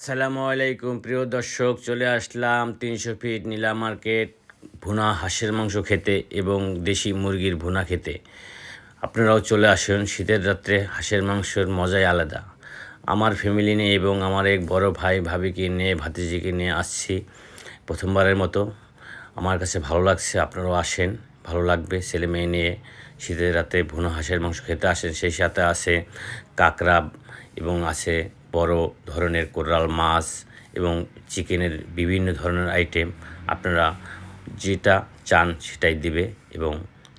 আসসালামু আলাইকুম প্রিয় দর্শক, চলে আসলাম 300 ফিট নীলা মার্কেট ভুনা হাঁসের মাংস খেতে এবং দেশি মুরগির ভুনা খেতে। আপনারাও চলে আসুন। শীতের রাত্রে হাঁসের মাংসের মজাই আলাদা। আমার ফ্যামিলি নিয়ে এবং আমার এক বড় ভাই ভাবিকে নিয়ে ভাতিজিকে নিয়ে আসছি প্রথমবারের মতো। আমার কাছে ভালো লাগছে, আপনারাও আসেন, ভালো লাগবে। ছেলে মেয়ে নিয়ে শীতের রাতে ভুনা হাঁসের মাংস খেতে আসেন। সেই সাথে আছে কাঁকড়া এবং আছে বড় ধরনের কোরাল মাছ এবং চিকেনের বিভিন্ন ধরনের আইটেম। আপনারা যেটা চান সেটাই দিবে এবং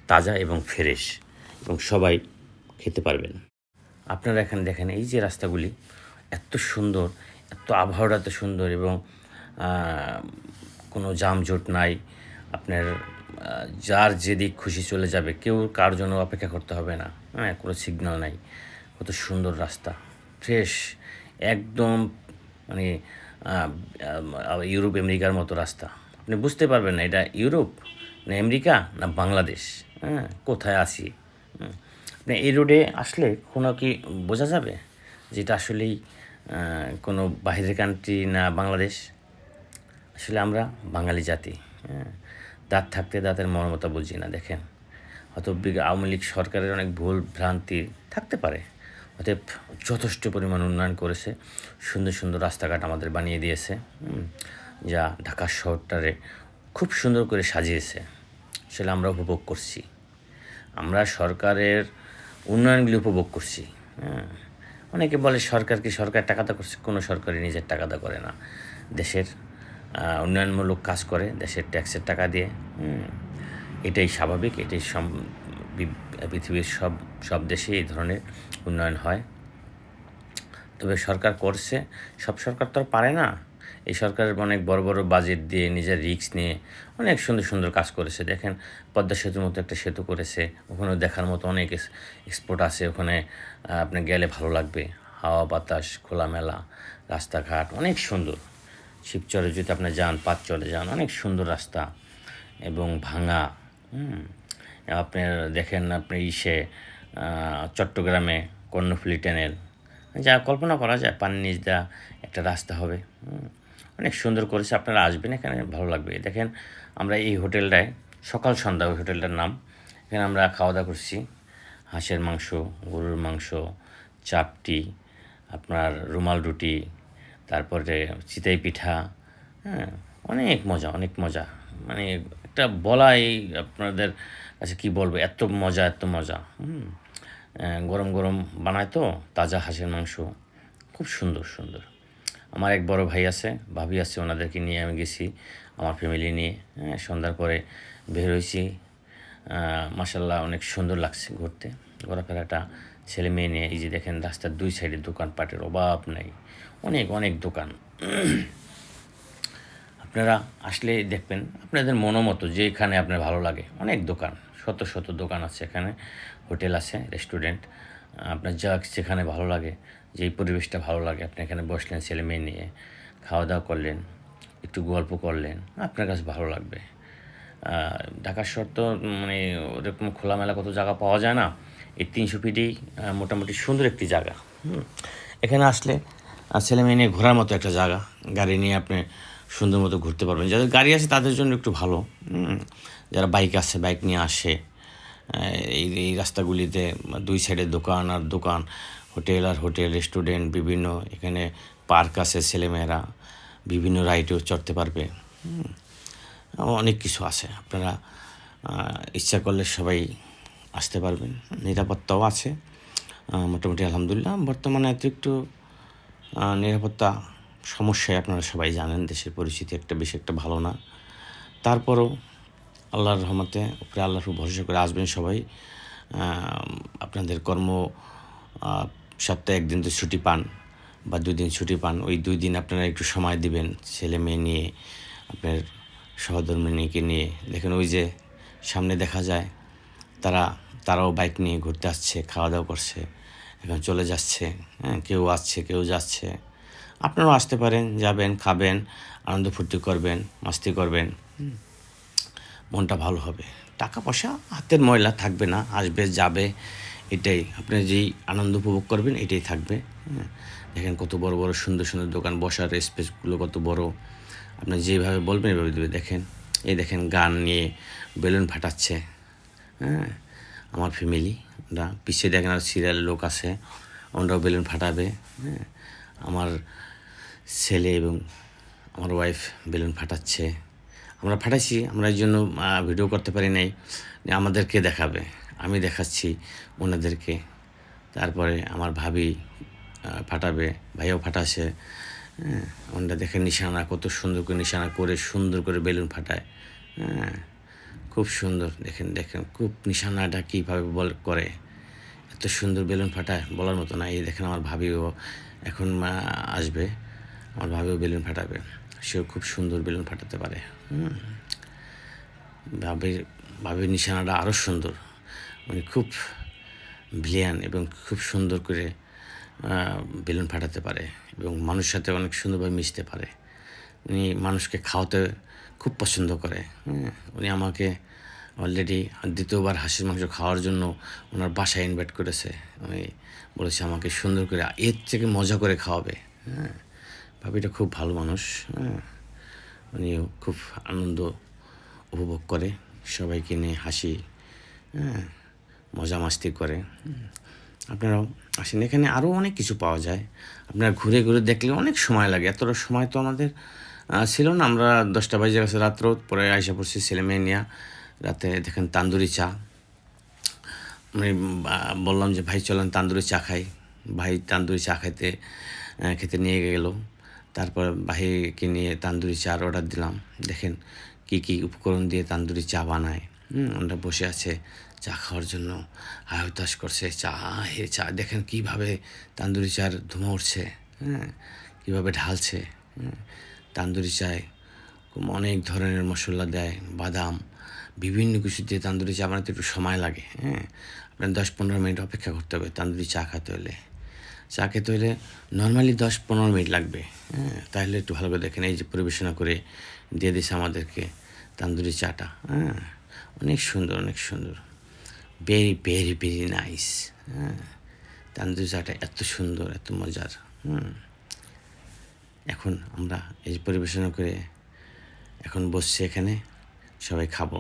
তাজা এবং ফ্রেশ এবং সবাই খেতে পারবেন। আপনারা এখানে দেখেন এই যে রাস্তাগুলি এত সুন্দর, এত আবহাওয়াটা এত সুন্দর এবং কোনো যানজট নাই। আপনার যার যেদিক খুশি চলে যাবে, কেউ কার জন্য অপেক্ষা করতে হবে না। হ্যাঁ, কোনো সিগন্যাল নাই। কত সুন্দর রাস্তা, ফ্রেশ একদম, মানে ইউরোপ আমেরিকার মতো রাস্তা। আপনি বুঝতে পারবেন না এটা ইউরোপ না আমেরিকা না বাংলাদেশ। হ্যাঁ, কোথায় আছি। আপনি এই রোডে আসলে কোনো কি বোঝা যাবে যেটা আসলেই কোনো বাইরের কান্ট্রি না বাংলাদেশ। আসলে আমরা বাঙালি জাতি। হ্যাঁ, দাঁত থাকতে দাঁতের মর্মতা বুঝি না। দেখেন, হয়তো আওয়ামী লীগ সরকারের অনেক ভুল ভ্রান্তি থাকতে পারে, অতএব যথেষ্ট পরিমাণ উন্নয়ন করেছে, সুন্দর সুন্দর রাস্তাঘাট আমাদের বানিয়ে দিয়েছে, যা ঢাকা শহরটারে খুব সুন্দর করে সাজিয়েছে। আসলে আমরা উপভোগ করছি, আমরা সরকারের উন্নয়নগুলি উপভোগ করছি। হ্যাঁ, অনেকে বলে সরকার কি, সরকার টাকাটা করছে? কোনো সরকারই নিজের টাকাটা করে না, দেশের উন্নয়নমূলক কাজ করে দেশের ট্যাক্সের টাকা দিয়ে। এটাই স্বাভাবিক, এটাই পৃথিবীর সব দেশে এই ধরনের উন্নয়ন হয়। তবে সরকার করছে, সব সরকার তো আর পারে না। এই সরকারের অনেক বড় বড় বাজেট দিয়ে নিজের রিস্ক নিয়ে অনেক সুন্দর সুন্দর কাজ করেছে। দেখেন, পদ্মা সেতুর মতো একটা সেতু করেছে, ওখানেও দেখার মতো অনেক স্পট আছে। ওখানে আপনি গেলে ভালো লাগবে, হাওয়া বাতাস, খোলামেলা রাস্তাঘাট অনেক সুন্দর। শিবচরে যদি আপনি যান, পাঁচচরে যান, অনেক সুন্দর রাস্তা এবং ভাঙা। আপনার দেখেন, আপনি চট্টগ্রামে কর্ণফুলী টানেল, যা কল্পনা করা যায় পানির নিচ দেওয়া একটা রাস্তা হবে। অনেক সুন্দর করেছে, আপনারা আসবেন, এখানে ভালো লাগবে। দেখেন, আমরা এই হোটেলটায় সকাল সন্ধ্যা, ওই হোটেলটার নাম, এখানে আমরা খাওয়া দাওয়া করছি। হাঁসের মাংস, গরুর মাংস, চাপটি, আপনার রুমাল রুটি, তারপরে চিতই পিঠা। হ্যাঁ, অনেক মজা, অনেক মজা। মানে একটা বলাই আপনাদের কাছে কী বলবো, এত মজা, এত মজা। গরম গরম বানায় তো, তাজা হাঁসের মাংস, খুব সুন্দর সুন্দর। আমার এক বড় ভাই আছে, ভাবি আছে, ওনাদেরকে নিয়ে আমি গেছি আমার ফ্যামিলি নিয়ে। হ্যাঁ, সন্ধ্যার পরে বের হয়েছি। মাশাল্লাহ অনেক সুন্দর লাগছে ঘুরতে, ঘোরাফেরাটা। ছেলে মেয়ে নিয়ে এই যে দেখেন, রাস্তার দুই সাইডে দোকানপাটের অভাব নাই, অনেক অনেক দোকান। আপনারা আসলে দেখবেন আপনাদের মতো যেখানে আপনার ভালো লাগে, অনেক দোকান, শত শত দোকান আছে এখানে, হোটেল আছে, রেস্টুরেন্ট। আপনার যেখানে ভালো লাগে, যেই পরিবেশটা ভালো লাগে, আপনি এখানে বসলেন ছেলে মেয়ে নিয়ে, খাওয়া দাওয়া করলেন, একটু গল্প করলেন, আপনার কাছে ভালো লাগবে। ঢাকা শহর তো মানে ওরকম খোলামেলা কত জায়গা পাওয়া যায় না। এই 300 ফিটেই মোটামুটি সুন্দর একটি জায়গা। এখানে আসলে ছেলে মেয়ে নিয়ে ঘোরার মতো একটা জায়গা। গাড়ি নিয়ে আপনি সুন্দর মতো ঘুরতে পারবেন। যাদের গাড়ি আছে তাদের জন্য একটু ভালো। যারা বাইক আছে, বাইক নিয়ে আসে, এই রাস্তাগুলিতে দুই সাইডে দোকান আর দোকান, হোটেল আর হোটেল, রেস্টুরেন্ট বিভিন্ন, এখানে পার্ক আছে, ছেলেমেয়েরা বিভিন্ন রাইডেও চড়তে পারবে। অনেক কিছু আছে, আপনারা ইচ্ছা করলে সবাই আসতে পারবেন। নিরাপত্তাও আছে মোটামুটি, আলহামদুলিল্লাহ। বর্তমানে একটু নিরাপত্তা সমস্যায় আপনারা সবাই জানেন, দেশের পরিস্থিতি বেশি একটা ভালো না। তারপরও আল্লাহর রহমতে, উপরে আল্লাহর উপর ভরসা করে আসবেন সবাই। আপনাদের সপ্তাহে একদিন তো ছুটি পান বা 2 দিন ছুটি পান, ওই 2 দিন আপনারা একটু সময় দিবেন ছেলে মেয়ে নিয়ে, আপনার সহধর্মিণীকে নিয়ে। দেখেন, ওই যে সামনে দেখা যায়, তারাও বাইক নিয়ে ঘুরতে আসছে, খাওয়া দাওয়া করছে, এখন চলে যাচ্ছে। হ্যাঁ, কেউ আসছে, কেউ যাচ্ছে। আপনারাও আসতে পারেন, যাবেন, খাবেন, আনন্দ ফুর্তি করবেন, মাস্তি করবেন, মনটা ভালো হবে। টাকা পয়সা হাতের ময়লা থাকবে না, আসবে যাবে, এটাই আপনি যেই আনন্দ উপভোগ করবেন এটাই থাকবে। দেখেন কত বড় বড় সুন্দর সুন্দর দোকান, বসার স্পেসগুলো কত বড়। আপনি যেভাবে বলবেন এভাবে দেবে। দেখেন, এই দেখেন গান নিয়ে বেলুন ফাটাচ্ছে। হ্যাঁ, আমার ফ্যামিলি, ওরা পিছিয়ে দেখেন আর সিরিয়ালের লোক আছে, ওরাও বেলুন ফাটাবে। হ্যাঁ, আমার ছেলে এবং আমার ওয়াইফ বেলুন ফাটাচ্ছে। আমরা ফাটাইছি, আমরা এই জন্য ভিডিও করতে পারি নাই, আমাদেরকে দেখাবে। আমি দেখাচ্ছি ওনাদেরকে। তারপরে আমার ভাবি ফাটাবে, ভাইও ফাটাছে। হ্যাঁ, ওনারা দেখেন নিশানা কত সুন্দর করে নিশানা করে সুন্দর করে বেলুন ফাটায়। হ্যাঁ, খুব সুন্দর। দেখেন দেখেন খুব নিশানাটা কীভাবে করে, এত সুন্দর বেলুন ফাটায় বলার মতো না। এই দেখেন আমার ভাবিও এখন আসবে, আমার ভাবিও বেলুন ফাটাবে, সেও খুব সুন্দর বেলুন ফাটাতে পারে। ভাবির নিশানাটা আরও সুন্দর, উনি খুব ব্রিলিয়ান্ট এবং খুব সুন্দর করে বেলুন ফাটাতে পারে এবং মানুষের সাথে অনেক সুন্দরভাবে মিশতে পারে। উনি মানুষকে খাওয়াতে খুব পছন্দ করে। উনি আমাকে অলরেডি দ্বিতীয়বার হাঁসের মাংস খাওয়ার জন্য ওনার বাসায় ইনভাইট করেছে। উনি বলেছে আমাকে সুন্দর করে এর থেকে মজা করে খাওয়াবে। হ্যাঁ, ভাবিটা খুব ভালো মানুষ। হ্যাঁ, উনিও খুব আনন্দ উপভোগ করে, সবাইকে নিয়ে হাসি, হ্যাঁ, মজা মাস্তি করে। আপনারাও আসেন, এখানে আরও অনেক কিছু পাওয়া যায়। আপনারা ঘুরে ঘুরে দেখলে অনেক সময় লাগে, এতটা সময় তো আমাদের ছিল না। আমরা 10টা বাজে গেছে রাত্র, পরে আইসা পড়ছি ছেলে মেয়ে নিয়ে। রাতে দেখেন তান্দুরি চা, আমি বললাম যে ভাই চলেন তান্দুরি চা খাই। ভাই তান্দুরি চা খেতে নিয়ে গেল। তারপর ভাইকে নিয়ে তান্দুরি চার অর্ডার দিলাম। দেখেন কী কী উপকরণ দিয়ে তান্দুরি চা বানায়। আমরা বসে আছে চা খাওয়ার জন্য, আয়তাস করছে চা চা। দেখেন কীভাবে তান্দুরি চার ধোঁয়া উঠছে, হ্যাঁ, কীভাবে ঢালছে। তান্দুরি চায় অনেক ধরনের মশলা দেয়, বাদাম, বিভিন্ন কিছু দিয়ে তান্দুরি চা বানাতে একটু সময় লাগে। হ্যাঁ, আপনার 10-15 মিনিট অপেক্ষা করতে হবে তান্দুরি চা খেতে হলে। চা খেতে হলে নর্মালি 10-15 মিনিট লাগবে। হ্যাঁ, তাহলে একটু ভালো করে দেখেন, এই যে পরিবেশনা করে দিয়ে দিয়েছে আমাদেরকে তান্দুরি চাটা। হ্যাঁ, অনেক সুন্দর, অনেক সুন্দর, ভেরি ভেরি ভেরি নাইস। হ্যাঁ, তান্দুরি চাটা এত সুন্দর, এত মজার। এখন আমরা এই পরিবেশনা করে এখন বসছি এখানে, সবাই খাবো।